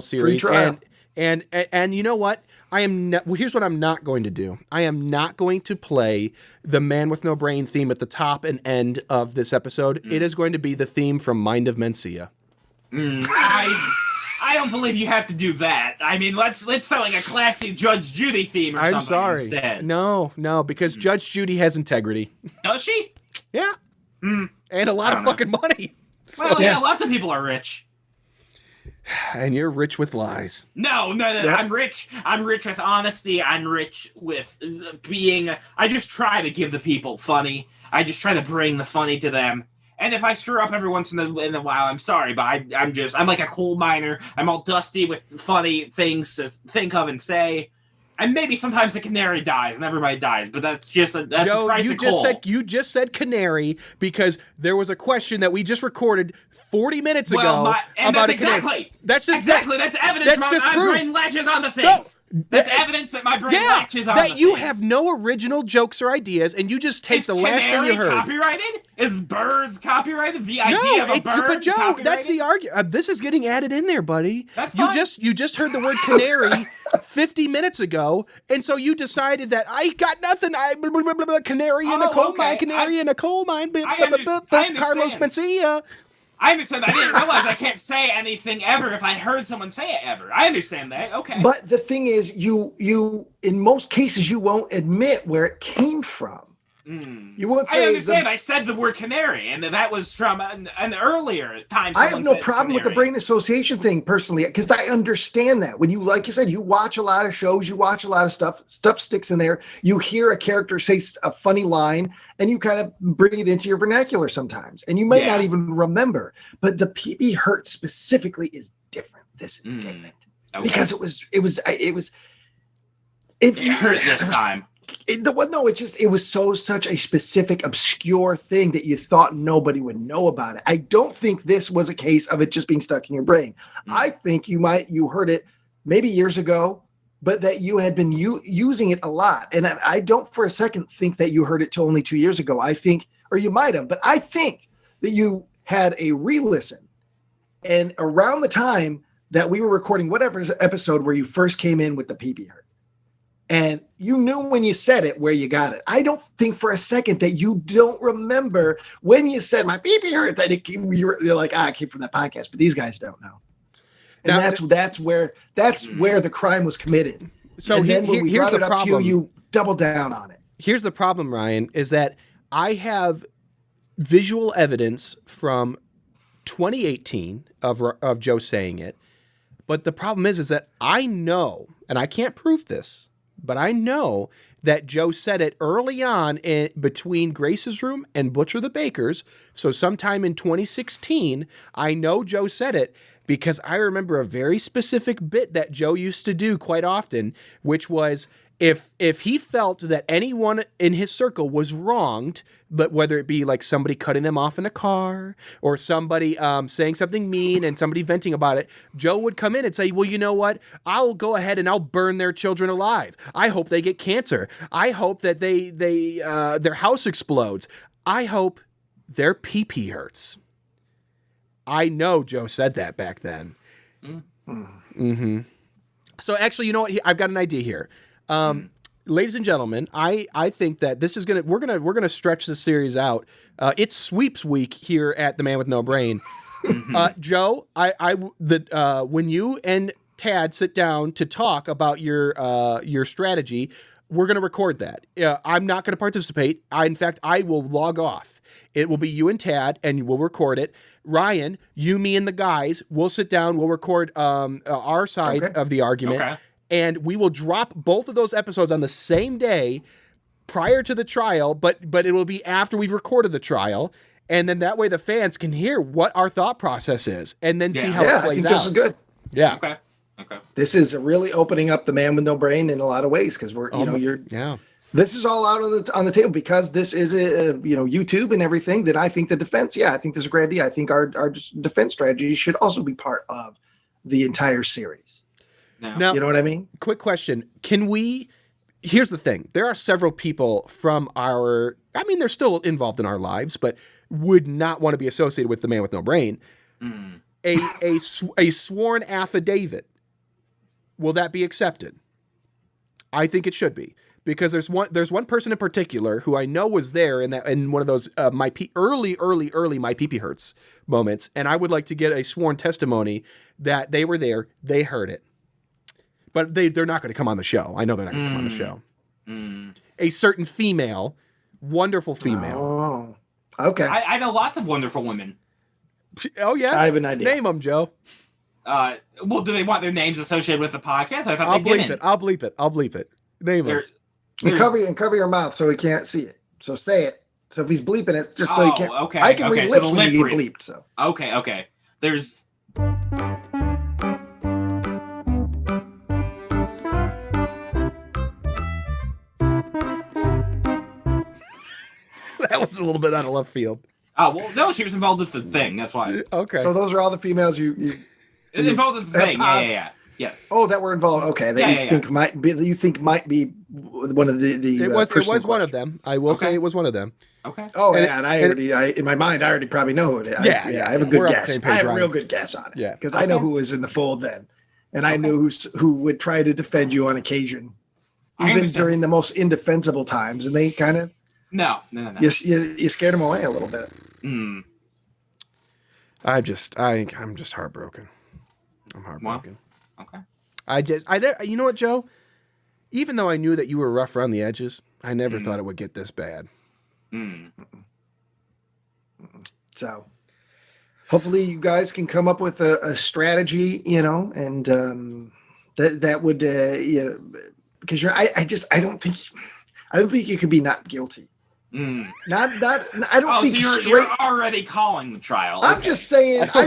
series.
Pre-trial.
And you know what? Here's what I'm not going to do. I am not going to play the Man with No Brain theme at the top and end of this episode. It is going to be the theme from Mind of Mencia.
I don't believe you have to do that. I mean, let's sound like a classic Judge Judy theme or something.
I'm sorry.
Instead.
No, because Judge Judy has integrity.
Does she?
Yeah. And a lot of fucking money.
Well, yeah, lots of people are rich.
And you're rich with lies.
No.
Yeah.
I'm rich. I'm rich with honesty. I'm rich with being. I just try to give the people funny. I just try to bring the funny to them. And if I screw up every once in a while, I'm sorry, but I'm like a coal miner. I'm all dusty with funny things to think of and say. And maybe sometimes the canary dies and everybody dies, but that's
Joe,
the price of coal.
you just said canary because there was a question that we just recorded 40 minutes ago about a canary. That's
exactly. That's evidence my brain latches on the things. That's evidence that my brain latches on the things.
That you have no original jokes or ideas, and you just take the last thing you heard.
Copyrighted? Is birds copyrighted? The idea of a bird
but Joe,
copyrighted?
that's the argument. This is getting added in there, buddy.
That's
you
fine.
just heard the word canary 50 minutes ago, and so you decided that I got nothing. Canary in a coal mine, canary in a coal mine. Carlos Mencia.
I understand. I didn't realize I can't say anything ever if I heard someone say it ever. I understand that. Okay.
But the thing is, you in most cases you won't admit where it came from. You won't
I
say
understand. I said the word canary, and that was from an earlier time.
I have no
said
problem with the
canary.
brain association thing personally, because I understand that when you, like you said, you watch a lot of shows, you watch a lot of stuff sticks in there. You hear a character say a funny line, and you kind of bring it into your vernacular sometimes, and you might not even remember. But the PB hurt specifically is different. This is different because it
hurt this time.
It was such a specific, obscure thing that you thought nobody would know about it. I don't think this was a case of it just being stuck in your brain. I think you heard it maybe years ago, but that you had been using it a lot. And I don't for a second think that you heard it till only 2 years ago. I think, or you might have, but I think that you had a re-listen. And around the time that we were recording whatever episode where you first came in with the PB hurt, and you knew when you said it where you got it. I don't think for a second that you don't remember when you said my PB hurt that you're like, it came from that podcast, but these guys don't know. And now, that's where the crime was committed.
So
and then when we
here's
brought
the
it up to
problem.
you double down on it.
Here's the problem, Ryan, is that I have visual evidence from 2018 of Joe saying it, but the problem is that I know, and I can't prove this, but I know that Joe said it early on between Grace's room and Butcher the Baker's. So sometime in 2016, I know Joe said it because I remember a very specific bit that Joe used to do quite often, which was if he felt that anyone in his circle was wronged, but whether it be like somebody cutting them off in a car or somebody saying something mean and somebody venting about it, Joe would come in and say, well, you know what? I'll go ahead and I'll burn their children alive. I hope they get cancer. I hope that their house explodes. I hope their pee-pee hurts. I know Joe said that back then. Mm-hmm. So actually, you know what? I've got an idea here. Ladies and gentlemen, I think that this is we're gonna stretch this series out. It's sweeps week here at The Man with No Brain. Joe, when you and Tad sit down to talk about your strategy, we're gonna record that. I'm not gonna participate. In fact, I will log off. It will be you and Tad, and we'll record it. Ryan, you, me, and the guys, we'll sit down. We'll record our side of the argument. Okay. And we will drop both of those episodes on the same day prior to the trial, but it will be after we've recorded the trial. And then that way the fans can hear what our thought process is and then see how it plays out.
This is good.
Yeah.
Okay.
This is really opening up The Man with No Brain in a lot of ways because this is all out on the table because this is YouTube and everything that I think the defense. Yeah, I think this is a great idea. I think our defense strategy should also be part of the entire series.
Now,
you know what I mean?
Quick question. Here's the thing. There are several people from they're still involved in our lives, but would not want to be associated with The Man with No Brain. A sworn affidavit. Will that be accepted? I think it should be. Because there's one person in particular who I know was there in one of those early my pee-pee hurts moments, and I would like to get a sworn testimony that they were there, they heard it. But they're not going to come on the show. I know they're not going to come on the show. A certain female, wonderful female.
Oh, okay.
I know lots of wonderful women.
Oh, yeah?
I have an idea.
Name them, Joe.
Well, do they want their names associated with the podcast? I thought
I'll
they didn't.
I'll bleep it. Name them.
And cover your mouth so he can't see it. So say it. So if he's bleeping it, just so he can't.
Okay.
I can read lips when you get bleeped. So.
Okay. There's.
That was a little bit out of left field.
Oh, well, no, she was involved with the thing. That's why.
Okay. So those are all the females you
involved with the thing. Yeah. Yes.
Oh, that were involved. Okay. That you think might be one of the.
It was one of them. I will say it was one of them.
Okay.
Oh, and in my mind, I already probably know who it is. I have a good guess. I have a real good guess on it. Yeah. Because I know who was in the fold then, and I knew who would try to defend you on occasion, even during the most indefensible times, and they kind of.
No.
You scared them away a little bit.
I'm just heartbroken. I'm heartbroken.
Wow. Okay.
You know what, Joe? Even though I knew that you were rough around the edges, I never thought it would get this bad.
So hopefully you guys can come up with a strategy, and that would, because I don't think you could be not guilty. I don't think
so you're already calling the trial.
I'm just saying. I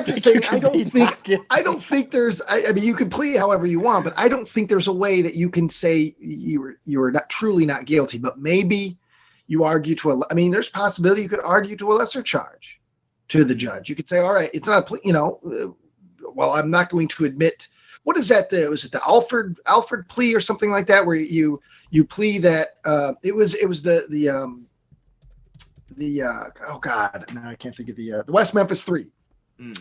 don't think there's. I mean, you can plea however you want, but I don't think there's a way that you can say you were not truly not guilty. But maybe you argue to I mean, there's a possibility you could argue to a lesser charge to the judge. You could say, all right, it's not a plea. Well, I'm not going to admit. What is that? Was it the Alfred plea or something like that, where you plea that it was oh God, now I can't think of the West Memphis Three.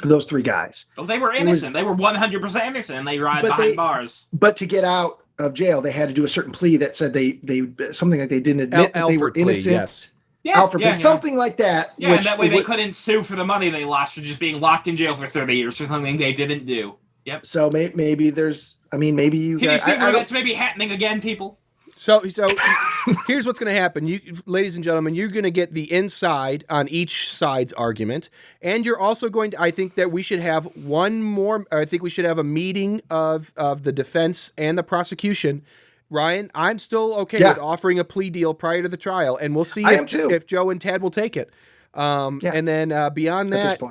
Those three guys.
Well, they were innocent. They were 100% innocent, and they ride behind bars.
But to get out of jail, they had to do a certain plea that said they something like they didn't admit that they were innocent.
Plea, yes.
Alfred plea, something like that.
Yeah, and that way they couldn't sue for the money they lost for just being locked in jail for 30 years for something they didn't do. Yep.
So maybe there's. I mean, maybe you.
Can you see where that's maybe happening again, people?
So here's what's going to happen. You, ladies and gentlemen, you're going to get the inside on each side's argument. And you're also going to, I think that we should have a meeting of the defense and the prosecution. Ryan, I'm still okay with offering a plea deal prior to the trial. And we'll see if Joe and Tad will take it. And then beyond that,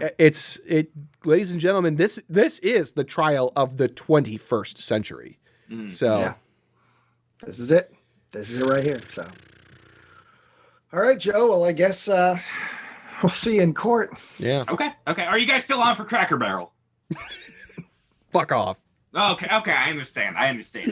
ladies and gentlemen, this is the trial of the 21st century. So
this is it. This is it right here. So, all right, Joe. Well, I guess we'll see you in court.
Yeah.
Okay. Are you guys still on for Cracker Barrel?
Fuck off.
Okay. I understand.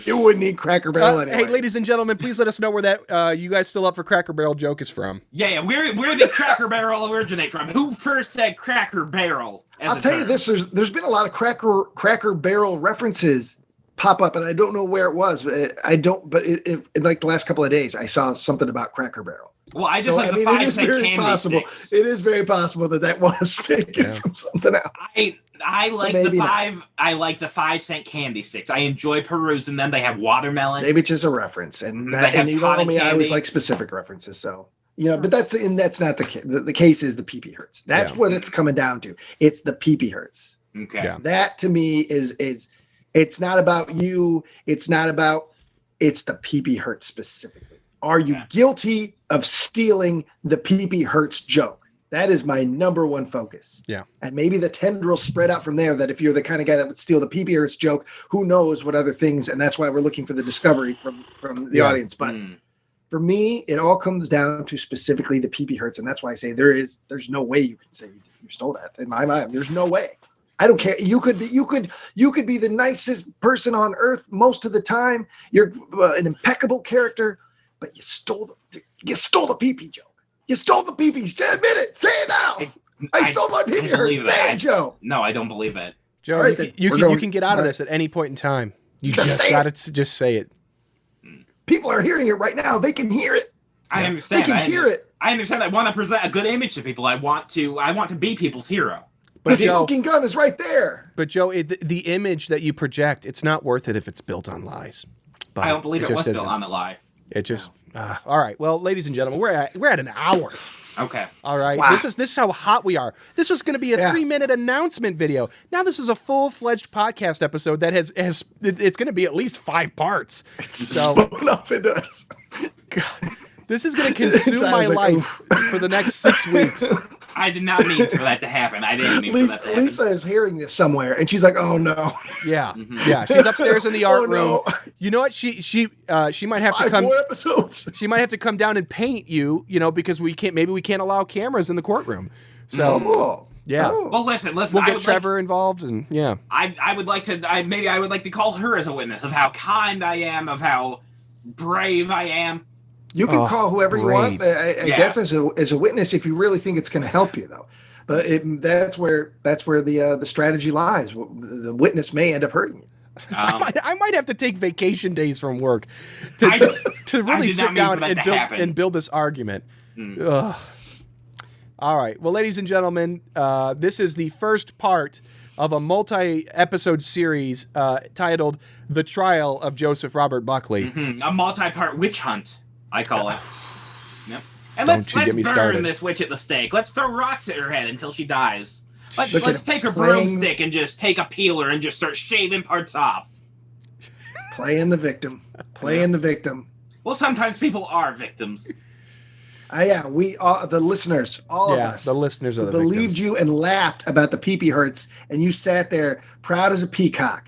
You wouldn't eat Cracker Barrel anyway.
Hey, ladies and gentlemen, please let us know where that you guys still up for Cracker Barrel joke is from.
Yeah. Where did Cracker Barrel originate from? Who first said Cracker Barrel?
I'll tell you this: there's been a lot of Cracker Barrel references pop up, and I don't know where it was. But in like the last couple of days, I saw something about Cracker Barrel.
Well, I just the 5-cent candy sticks.
It is very possible that was taken from something else.
I like I like the 5-cent candy sticks. I enjoy perusing them. They have watermelon.
Maybe it's just a reference, and you know me, I always like specific references. So but that's not the case. The case is the pee-pee hurts. That's what it's coming down to. It's the pee-pee hurts.
Okay. Yeah.
That to me is it's not about you. It's the pee-pee hurts specifically. Are you guilty of stealing the pee-pee hurts joke? That is my number one focus.
Yeah. And
maybe the tendrils spread out from there, that if you're the kind of guy that would steal the pee-pee hurts joke, who knows what other things, and that's why we're looking for the discovery from the audience. But for me, it all comes down to specifically the pee-pee hurts, and that's why I say there's no way you can say you stole that. In my mind, there's no way. I don't care. You could be the nicest person on earth most of the time. You're an impeccable character, but you stole the pee-pee joke. You stole the pee-pee. Admit it. Say it now. I stole my pee-pee hurt. Say it, Joe.
No, I don't believe it.
Joe, right, you can get out of this at any point in time. You just got to just say it.
People are hearing it right now. They can hear it.
I understand.
They can hear it.
I understand. I want to present a good image to people. I want to be people's hero.
But the smoking gun is right there.
But Joe, the image that you project, it's not worth it if it's built on lies. But
I don't believe it was built on a lie.
It just all right. Well, ladies and gentlemen, we're at an hour.
Okay.
All right.
Wow.
This is how hot we are. This was going to be a 3-minute announcement video. Now this is a full-fledged podcast episode that has it's going to be at least 5 parts.
It's blown up into us.
God, this is going to consume my life for the next 6 weeks.
I did not mean for that to happen. I didn't mean for that to happen.
Lisa is hearing this somewhere, and she's like, "Oh no!"
Yeah, yeah. She's upstairs in the art room. You know what? She might have to come.
5 more episodes.
She might have to come down and paint you. Because we can't. Maybe we can't allow cameras in the courtroom. So yeah.
Well, listen.
We'll get Trevor involved, and yeah.
I would like to. I would like to call her as a witness of how kind I am, of how brave I am.
You can call whoever you want. I guess as a witness, if you really think it's going to help you, though. But that's where the strategy lies. The witness may end up hurting you.
I might have to take vacation days from work to really sit down and build this argument. Ugh. All right. Well, ladies and gentlemen, this is the first part of a multi-episode series titled "The Trial of Joseph Robert Buckley."
Mm-hmm. A multi-part witch hunt, I call it. Yep. And let's burn this witch at the stake. Let's throw rocks at her head until she dies. Let's take her broomstick and just take a peeler and just start shaving parts off.
Playing the victim. Playing the victim.
Well, sometimes people are victims.
Yeah, we are the listeners, all of us.
The listeners are the
believed
victims.
you and laughed about the pee-pee hurts, and you sat there proud as a peacock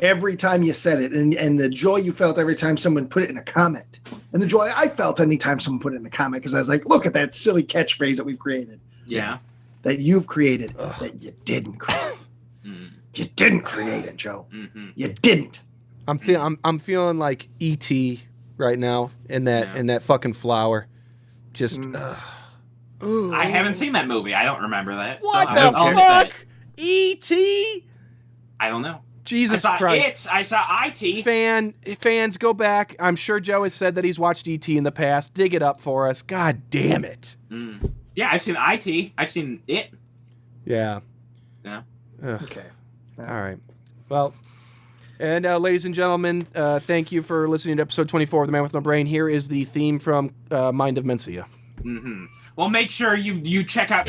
every time you said it, and the joy you felt every time someone put it in a comment, and the joy I felt anytime someone put it in a comment, because I was like, look at that silly catchphrase that we've created.
Yeah.
That you've created, that you didn't create. You didn't create it, Joe.
Mm-hmm.
You didn't.
I'm feeling like E.T. right now in that fucking flower. Just
I haven't seen that movie. I don't remember that.
What
so
the fuck? E.T.?
I don't know.
Jesus Christ.
I saw IT.
Fans, go back. I'm sure Joe has said that he's watched E.T. in the past. Dig it up for us. God damn it.
Yeah, I've seen IT. I've seen it.
Yeah.
Yeah.
Ugh.
Okay.
All right. Well, and ladies and gentlemen, thank you for listening to episode 24 of The Man With No Brain. Here is the theme from Mind of Mencia.
Well, make sure you check out...